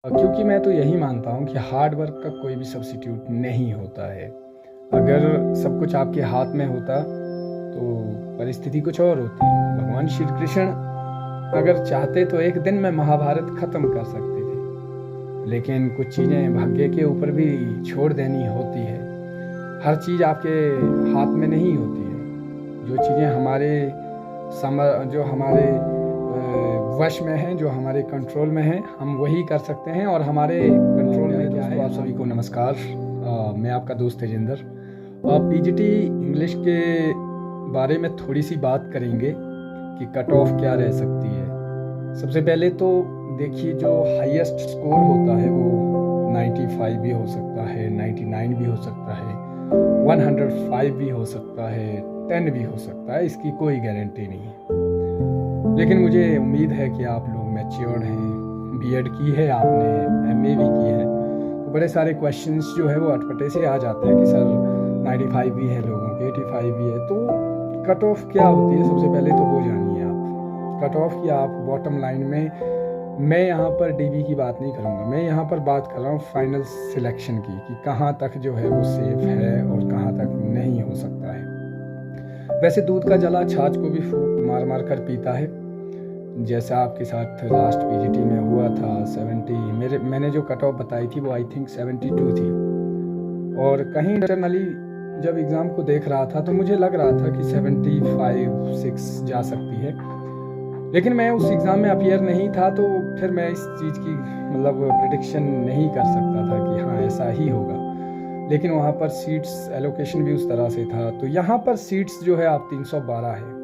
क्योंकि मैं तो यही मानता हूँ कि हार्ड वर्क का कोई भी सब्स्टिट्यूट नहीं होता है। अगर सब कुछ आपके हाथ में होता तो परिस्थिति कुछ और होती। भगवान श्री कृष्ण अगर चाहते तो एक दिन में महाभारत खत्म कर सकते थे, लेकिन कुछ चीज़ें भाग्य के ऊपर भी छोड़ देनी होती है। हर चीज़ आपके हाथ में नहीं होती है। जो चीज़ें जो हमारे वश में हैं, जो हमारे कंट्रोल में हैं, हम वही कर सकते हैं। और हमारे कंट्रोल में क्या है। आप सभी को नमस्कार। मैं आपका दोस्त तेजिंदर। पीजीटी इंग्लिश के बारे में थोड़ी सी बात करेंगे कि कट ऑफ क्या रह सकती है। सबसे पहले तो देखिए, जो हाईएस्ट स्कोर होता है वो 95 भी हो सकता है, 99 भी हो सकता है, 105 भी हो सकता है, 10 भी हो सकता है। इसकी कोई गारंटी नहीं है। लेकिन मुझे उम्मीद है कि आप लोग मैच्योर्ड हैं, बीएड की है आपने, एमए भी की है, तो बड़े सारे क्वेश्चंस जो है वो अटपटे से आ जाते हैं कि सर 95 भी है लोगों के, 85 भी है। तो कट ऑफ क्या होती है सबसे पहले तो वो जानिए आप। कट ऑफ की आप बॉटम लाइन में, मैं यहाँ पर डीबी की बात नहीं करूँगा, मैं यहाँ पर बात कर रहा हूँ फाइनल सिलेक्शन की, कि कहाँ तक जो है वो सेफ है और कहाँ तक नहीं हो सकता है। वैसे दूध का जला छाछ को भी फूंक मार मार कर पीता है। जैसा आपके साथ लास्ट पीजीटी में हुआ था 70, मैंने जो कट ऑफ बताई थी वो आई थिंक 72 थी। और कहीं इंटरनली जब एग्ज़ाम को देख रहा था तो मुझे लग रहा था कि 75-6 जा सकती है। लेकिन मैं उस एग्ज़ाम में अपीयर नहीं था, तो फिर मैं इस चीज़ की प्रिडिक्शन नहीं कर सकता था कि हाँ ऐसा ही होगा। लेकिन वहाँ पर सीट्स एलोकेशन भी उस तरह से था। तो यहाँ पर सीट्स जो है आप 312 है।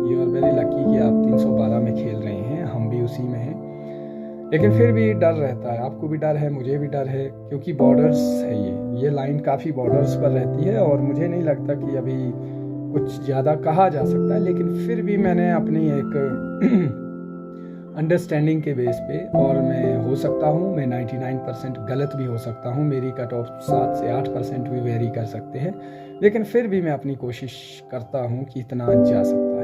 यू आर वेरी लकी कि आप 312 में खेल रहे हैं, हम भी उसी में हैं। लेकिन फिर भी डर रहता है, आपको भी डर है, मुझे भी डर है, क्योंकि बॉर्डर्स है ये लाइन काफ़ी बॉर्डर्स पर रहती है। और मुझे नहीं लगता कि अभी कुछ ज़्यादा कहा जा सकता है। लेकिन फिर भी मैंने अपनी एक अंडरस्टैंडिंग के बेस पे, और मैं हो सकता हूँ, मैं 99% गलत भी हो सकता हूँ, मेरी कट ऑफ 7 से 8% भी वेरी कर सकते हैं। लेकिन फिर भी मैं अपनी कोशिश करता हूँ कि इतना जा सकता है।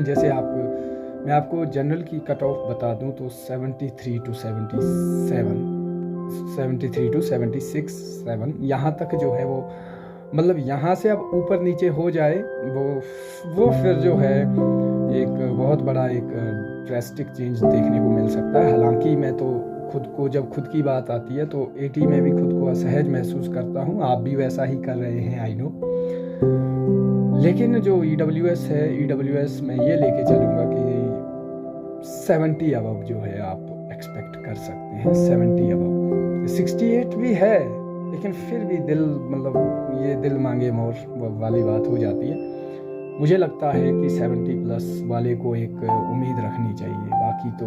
जैसे मैं आपको जनरल की कट ऑफ बता दूँ तो 73 to 77, 73 to 76, 7 यहाँ तक जो है वो यहाँ से अब ऊपर नीचे हो जाए वो फिर जो है एक बहुत बड़ा एक ड्रास्टिक चेंज देखने को मिल सकता है। हालांकि मैं तो जब खुद की बात आती है तो 80 में भी खुद को असहज महसूस करता हूँ। आप भी वैसा ही कर रहे हैं, आई नो। लेकिन जो EWS है, EWS में ये लेके चलूँगा कि 70 अबव जो है आप एक्सपेक्ट कर सकते हैं। 70 अबव, 68 भी है, लेकिन फिर भी दिल ये दिल मांगे मोर वाली बात हो जाती है। मुझे लगता है कि 70+ वाले को एक उम्मीद रखनी चाहिए। बाकी तो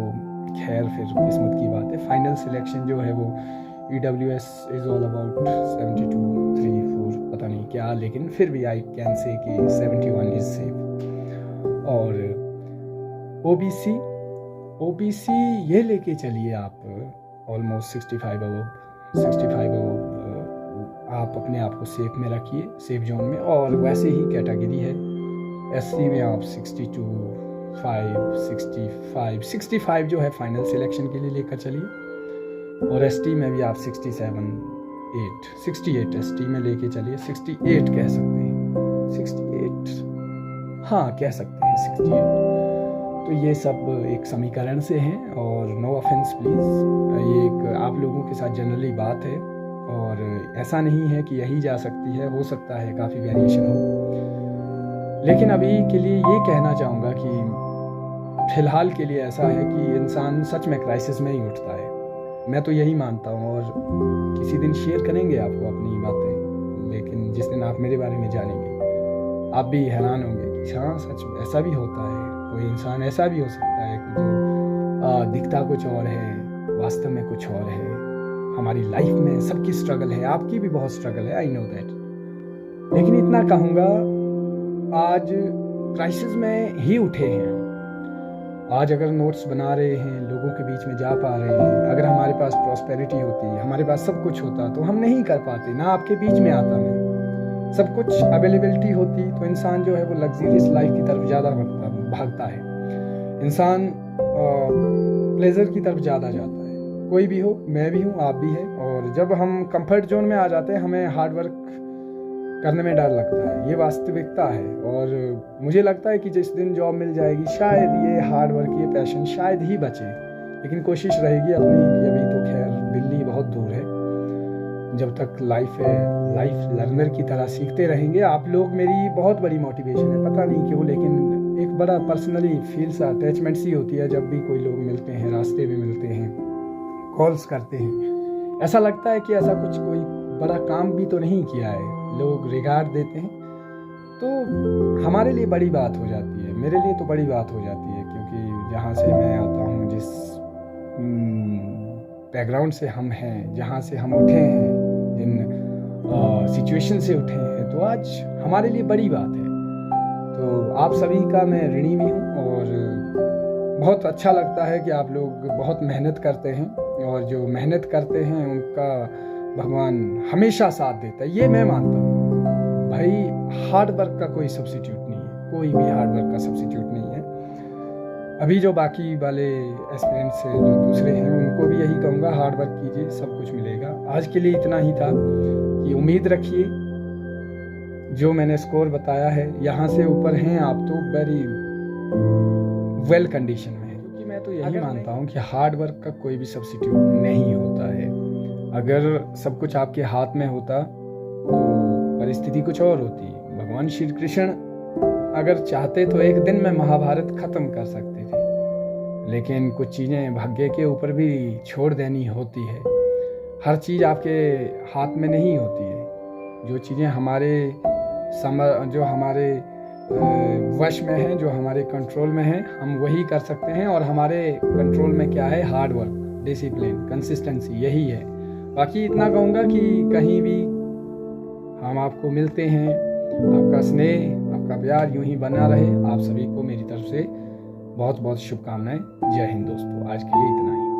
खैर फिर किस्मत की बात है। फाइनल सिलेक्शन जो है वो EWS इज़ ऑल अबाउट 72, 3, 4 पता नहीं क्या, लेकिन फिर भी आई कैन से कि 71 इज सेफ। और OBC ये लेके चलिए आप ऑलमोस्ट 65 अबव आप अपने आप को सेफ में रखिए, सेफ जोन में। और वैसे ही कैटेगरी है SC में आप 62, 65 जो है फाइनल सिलेक्शन के लिए लेकर चलिए। और ST में भी आप 68 ST में लेके चलिए। 68 कह सकते हैं, 68 हाँ कह सकते हैं, 68। तो ये सब एक समीकरण से हैं, और नो ऑफेंस प्लीज़, ये एक आप लोगों के साथ जनरली बात है। और ऐसा नहीं है कि यही जा सकती है, हो सकता है काफ़ी वेरिएशन हो। लेकिन अभी के लिए ये कहना चाहूँगा कि फ़िलहाल के लिए ऐसा है कि इंसान सच में क्राइसिस में ही उठता है। मैं तो यही मानता हूँ। और किसी दिन शेयर करेंगे आपको अपनी बातें, लेकिन जिस दिन आप मेरे बारे में जानेंगे आप भी हैरान होंगे कि हाँ सच में ऐसा भी होता है। कोई इंसान ऐसा भी हो सकता है कि जो दिखता कुछ और है, वास्तव में कुछ और है। हमारी लाइफ में सबकी स्ट्रगल है, आपकी भी बहुत स्ट्रगल है, आई नो दैट। लेकिन इतना कहूँगा, आज क्राइसिस में ही उठे हैं। आज अगर नोट्स बना रहे हैं, लोगों के बीच में जा पा रहे हैं, अगर हमारे पास प्रॉस्पेरिटी होती, हमारे पास सब कुछ होता, तो हम नहीं कर पाते। ना आपके बीच में आता मैं, सब कुछ अवेलेबिलिटी होती तो इंसान जो है वो लग्जरियस लाइफ की तरफ ज़्यादा भागता है। इंसान प्लेजर की तरफ ज़्यादा जाता है। कोई भी हो, मैं भी हूँ, आप भी हैं। और जब हम कंफर्ट जोन में आ जाते हैं हमें हार्ड वर्क करने में डर लगता है, ये वास्तविकता है। और मुझे लगता है कि जिस दिन जॉब मिल जाएगी शायद ये हार्ड वर्क, ये पैशन शायद ही बचे, लेकिन कोशिश रहेगी अपनी कि अभी तो खैर दिल्ली बहुत दूर है। जब तक लाइफ है, लाइफ लर्नर की तरह सीखते रहेंगे। आप लोग मेरी बहुत बड़ी मोटिवेशन है, पता नहीं क्यों, लेकिन एक बड़ा पर्सनली फील सा अटैचमेंट सी होती है जब भी कोई लोग मिलते हैं, रास्ते में मिलते हैं, कॉल्स करते हैं। ऐसा लगता है कि ऐसा कुछ कोई बड़ा काम भी तो नहीं किया है, लोग रिगार्ड देते हैं, तो हमारे लिए बड़ी बात हो जाती है, मेरे लिए तो बड़ी बात हो जाती है। क्योंकि जहाँ से मैं आता हूँ, जिस बैकग्राउंड से हम हैं, जहाँ से हम उठे हैं, जिन सिचुएशन से उठे हैं, तो आज हमारे लिए बड़ी बात है। तो आप सभी का मैं ऋणी भी हूँ और बहुत अच्छा लगता है कि आप लोग बहुत मेहनत करते हैं, और जो मेहनत करते हैं उनका भगवान हमेशा साथ देता है, ये मैं मानता हूँ। भाई हार्ड वर्क का कोई सब्स्टिट्यूट नहीं है, कोई भी हार्ड वर्क का सब्स्टिट्यूट नहीं है। अभी जो बाकी वाले एस्पिरेंट्स जो दूसरे हैं उनको भी यही कहूँगा, हार्ड वर्क कीजिए, सब कुछ मिलेगा। आज के लिए इतना ही था कि उम्मीद रखिए जो मैंने स्कोर बताया है, यहाँ से ऊपर हैं आप तो वेरी वेल कंडीशन में है। क्योंकि मैं तो यही मानता हूँ कि हार्ड वर्क का कोई भी सब्स्टिट्यूट नहीं होता है। अगर सब कुछ आपके हाथ में होता तो परिस्थिति कुछ और होती। भगवान श्री कृष्ण अगर चाहते तो एक दिन में महाभारत खत्म कर सकते थे, लेकिन कुछ चीज़ें भाग्य के ऊपर भी छोड़ देनी होती है। हर चीज़ आपके हाथ में नहीं होती है। जो चीज़ें जो हमारे वश में हैं, जो हमारे कंट्रोल में हैं, हम वही कर सकते हैं। और हमारे कंट्रोल में क्या है? हार्ड वर्क, डिसिप्लिन, कंसिस्टेंसी, यही है। बाकी इतना कहूँगा कि कहीं भी हम आपको मिलते हैं, आपका स्नेह, आपका प्यार यूं ही बना रहे। आप सभी को मेरी तरफ से बहुत बहुत शुभकामनाएं। जय हिंद दोस्तों, आज के लिए इतना ही।